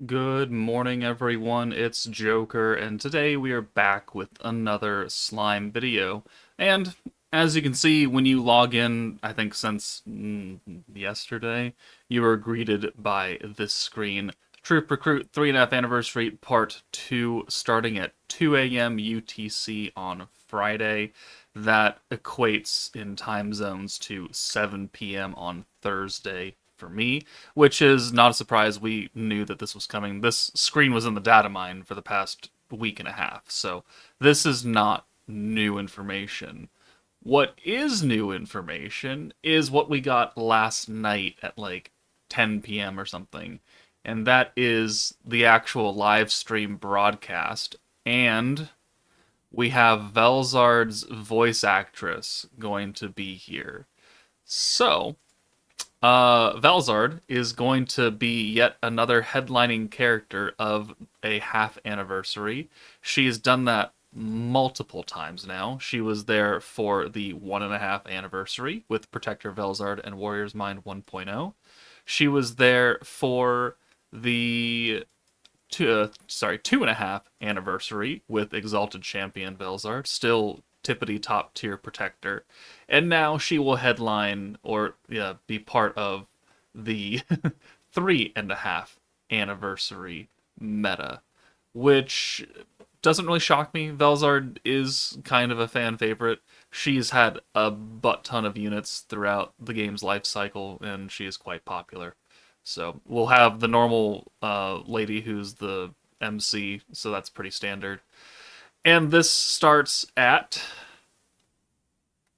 Good morning, everyone. It's Joker, and today we are back with another slime video. And as you can see, when you log in, I think since yesterday, you are greeted by this screen. Troop Recruit 3.5 Anniversary Part 2 starting at 2 a.m. UTC on Friday. That equates in time zones to 7 p.m. on Thursday for me, which is not a surprise. We knew that this was coming. This screen was in the data mine for the past week and a half, so this is not new information. What is new information is what we got last night at like 10 p.m. or something, and that is the actual live stream broadcast. And we have Velzard's voice actress going to be here. So, Velzard is going to be yet another headlining character of a half anniversary. She's done that multiple times now. She was there for the 1.5 anniversary with Protector Velzard and Warrior's Mind 1.0. She was there for the 2.5 anniversary with Exalted Champion Velzard, still tippity top tier protector, and now she will headline or be part of the 3.5 anniversary meta, which doesn't really shock me. Velzard is kind of a fan favorite. She's had a butt ton of units throughout the game's life cycle, and she is quite popular. So we'll have the normal lady who's the MC, so that's pretty standard. And this starts at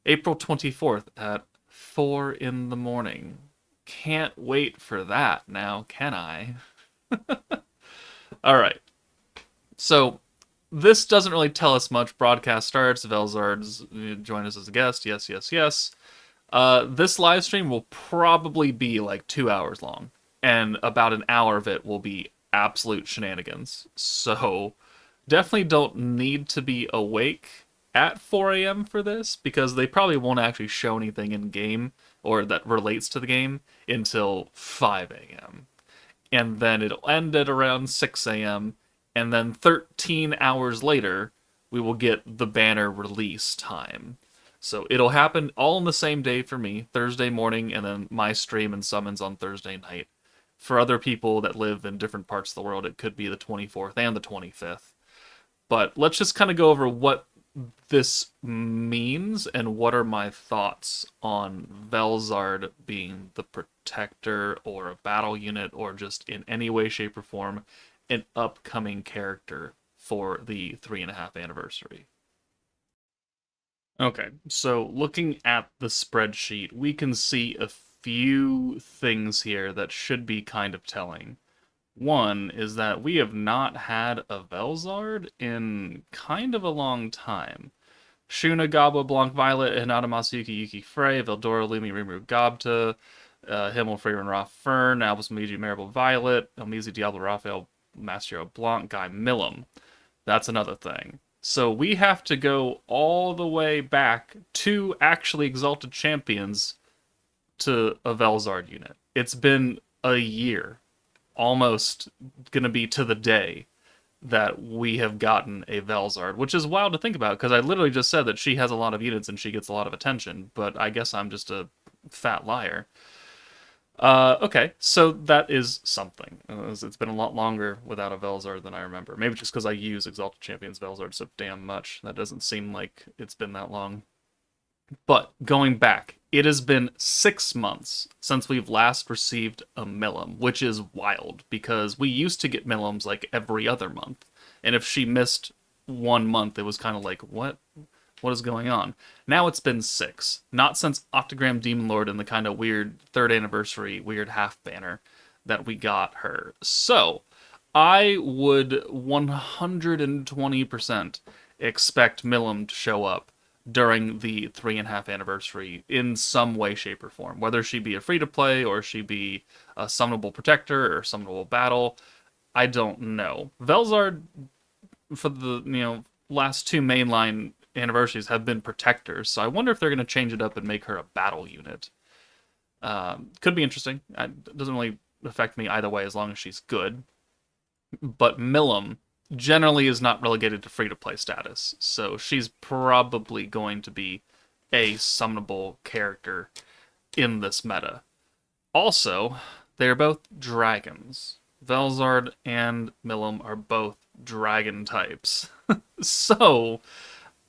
April 24th at 4 in the morning. Can't wait for that now, can I? All right. So this doesn't really tell us much. Broadcast starts. Velzard's join us as a guest. Yes, yes, yes. This live stream will probably be like 2 hours long, and about an hour of it will be absolute shenanigans. So definitely don't need to be awake at 4 a.m. for this, because they probably won't actually show anything in game or that relates to the game until 5 a.m. And then it'll end at around 6 a.m. And then 13 hours later, we will get the banner release time. So it'll happen all in the same day for me, Thursday morning, and then my stream and summons on Thursday night. For other people that live in different parts of the world, it could be the 24th and the 25th. But let's just kind of go over what this means and what are my thoughts on Velzard being the protector or a battle unit or just in any way, shape, or form an upcoming character for the 3.5 anniversary. Okay, so looking at the spreadsheet, we can see a few things here that should be kind of telling. One is that we have not had a Velzard in kind of a long time. Shuna, Gabo, Blanc, Violet, Hinata, Masayuki, Yuki, Frey, Veldora, Lumi, Rimuru, Gobta, Himmel, Freyren, Ra, Fern, Albus, Miji, Maribel, Violet, Elmizi, Diablo, Raphael, Mastro, Blanc, Guy, Millum. That's another thing. So we have to go all the way back to actually Exalted Champions to a Velzard unit. It's been a year, almost gonna be to the day, that we have gotten a Velzard, which is wild to think about because I literally just said that she has a lot of units and she gets a lot of attention, but I guess I'm just a fat liar. Okay, so that is something. It's been a lot longer without a Velzard than I remember. Maybe just because I use Exalted Champions Velzard so damn much. That doesn't seem like it's been that long. But going back, it has been 6 months since we've last received a Millum, which is wild because we used to get Millums like every other month. And if she missed 1 month, it was kind of like, what? What is going on? Now it's been six. Not since Octogram Demon Lord and the kind of weird third anniversary, weird half banner that we got her. So I would 120% expect Millum to show up during the 3.5 anniversary in some way, shape, or form. Whether she be a free to play or she be a summonable protector or summonable battle, I don't know. Velzard for the last two mainline anniversaries have been protectors, so I wonder if they're going to change it up and make her a battle unit. Could be interesting. It doesn't really affect me either way as long as she's good. But Milim generally is not relegated to free-to-play status, so she's probably going to be a summonable character in this meta. Also, they're both dragons. Velzard and Milim are both dragon types. So,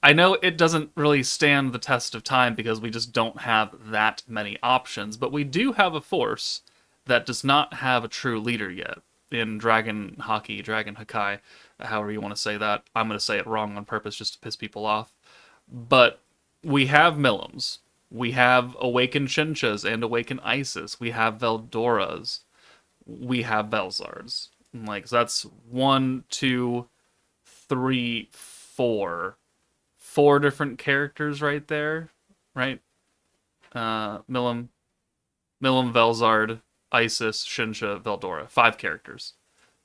I know it doesn't really stand the test of time because we just don't have that many options, but we do have a force that does not have a true leader yet. In Dragon Hockey, Dragon Hakai, however you want to say that. I'm going to say it wrong on purpose just to piss people off. But we have Milims. We have Awakened Shinchas and Awakened Isis. We have Veldoras. We have Velzards. Like, so that's one, two, three, four. Four different characters right there, right? Milim, Velzard, Isis, Shinsha, Veldora. Five characters.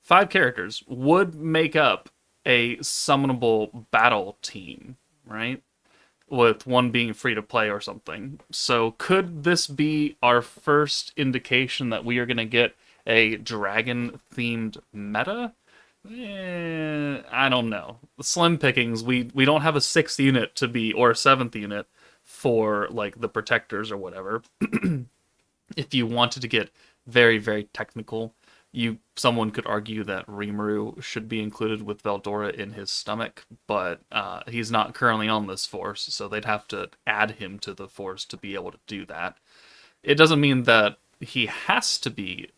Five characters would make up a summonable battle team, right? With one being free to play or something. So could this be our first indication that we are going to get a dragon themed meta? I don't know. The slim pickings, we don't have a sixth unit to be, or a seventh unit for like the protectors or whatever. If you wanted to get very, very technical, someone could argue that Rimuru should be included with Veldora in his stomach, but he's not currently on this force, so they'd have to add him to the force to be able to do that. It doesn't mean that he has to be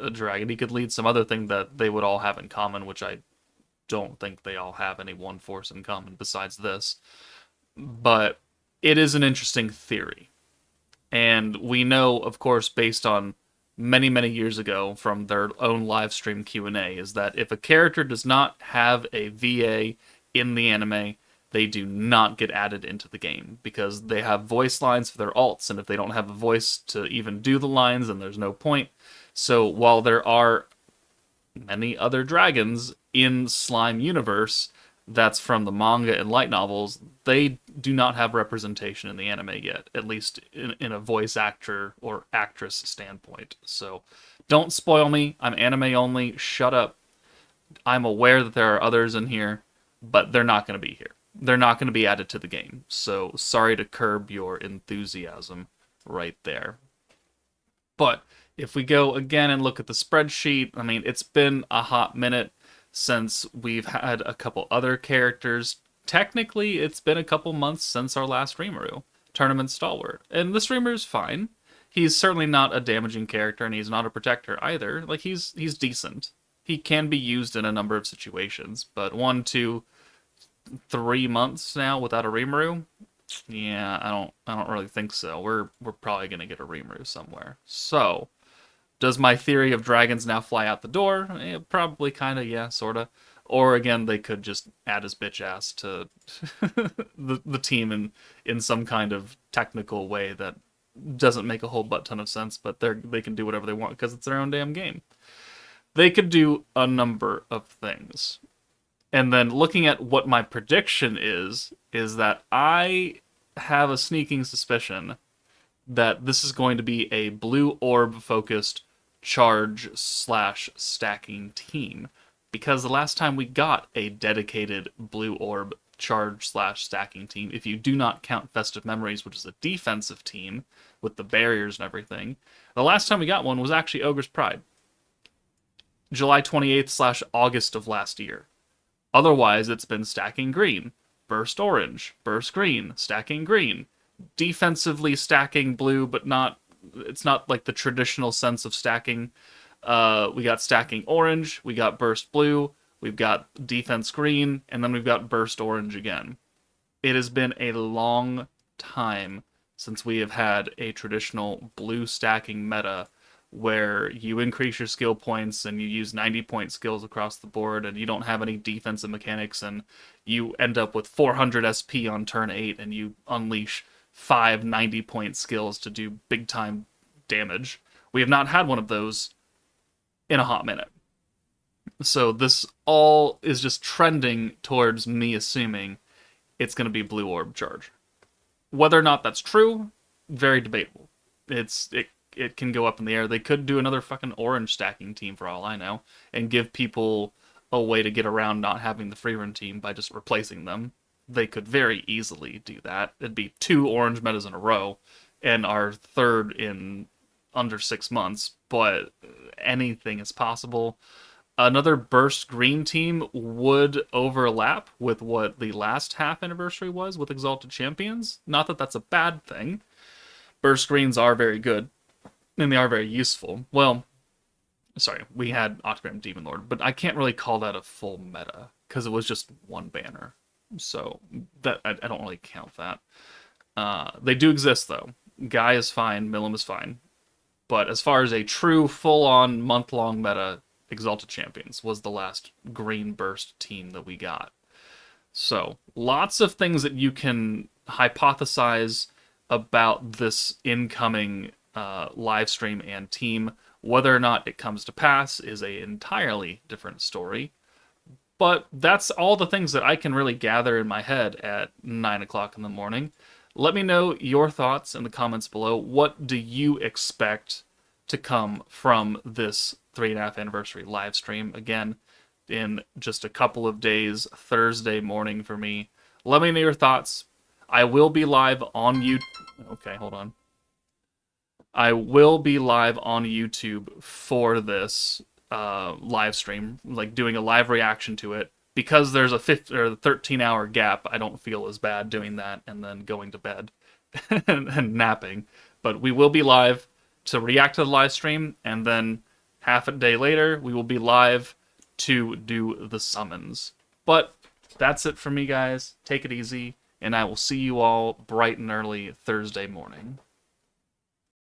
a dragon. He could lead some other thing that they would all have in common, which I don't think they all have any one force in common besides this. But it is an interesting theory. And we know, of course, based on many, many years ago from their own live stream Q&A, is that if a character does not have a VA in the anime, they do not get added into the game because they have voice lines for their alts, and if they don't have a voice to even do the lines, then there's no point. So while there are many other dragons in Slime universe, that's from the manga and light novels, they do not have representation in the anime yet, at least in a voice actor or actress standpoint. So don't spoil me. I'm anime only. Shut up. I'm aware that there are others in here, but they're not going to be here. They're not going to be added to the game. So sorry to curb your enthusiasm right there. But if we go again and look at the spreadsheet, I mean, it's been a hot minute since we've had a couple other characters. Technically, it's been a couple months since our last Rimuru, Tournament Stalwart. And this Rimuru's fine. He's certainly not a damaging character, and he's not a protector either. Like, he's decent. He can be used in a number of situations, but 1, 2, 3 months now without a Rimuru? Yeah, I don't really think so. We're probably gonna get a Rimuru somewhere. So, does my theory of dragons now fly out the door? Probably, kind of, yeah, sort of. Or again, they could just add his bitch ass to the team in some kind of technical way that doesn't make a whole butt ton of sense, but they can do whatever they want because it's their own damn game. They could do a number of things. And then looking at what my prediction is that I have a sneaking suspicion that this is going to be a blue orb focused charge / stacking team. Because the last time we got a dedicated blue orb charge / stacking team, if you do not count Festive Memories, which is a defensive team with the barriers and everything, the last time we got one was actually Ogre's Pride. July 28th / August of last year. Otherwise, it's been stacking green, burst orange, burst green, stacking green, defensively stacking blue, but it's not like the traditional sense of stacking. We got stacking orange, we got burst blue, we've got defense green, and then we've got burst orange again. It has been a long time since we have had a traditional blue stacking meta where you increase your skill points and you use 90-point skills across the board and you don't have any defensive mechanics and you end up with 400 SP on turn 8 and you unleash 5 90-point skills to do big-time damage. We have not had one of those in a hot minute. So this all is just trending towards me assuming it's going to be Blue Orb Charge. Whether or not that's true, very debatable. It can go up in the air. They could do another fucking orange stacking team for all I know, and give people a way to get around not having the free run team by just replacing them. They could very easily do that. It'd be 2 orange metas in a row, and our third in under 6 months, but anything is possible. Another burst green team would overlap with what the last half anniversary was with Exalted Champions. Not that that's a bad thing. Burst greens are very good, and they are very useful. Well, sorry, we had Octagram Demon Lord, but I can't really call that a full meta because it was just one banner. So that I don't really count that. They do exist though. Guy is fine, Milim is fine. But as far as a true full-on month-long meta, Exalted Champions was the last green burst team that we got. So lots of things that you can hypothesize about this incoming live stream and team. Whether or not it comes to pass is an entirely different story. But that's all the things that I can really gather in my head at 9 o'clock in the morning. Let me know your thoughts in the comments below. What do you expect to come from this 3.5 anniversary live stream? Again, in just a couple of days, Thursday morning for me. Let me know your thoughts. I will be live on YouTube. Okay, hold on. I will be live on YouTube for this live stream, like doing a live reaction to it. Because there's a 13-hour gap, I don't feel as bad doing that and then going to bed and napping. But we will be live to react to the live stream, and then half a day later, we will be live to do the summons. But that's it for me, guys. Take it easy, and I will see you all bright and early Thursday morning.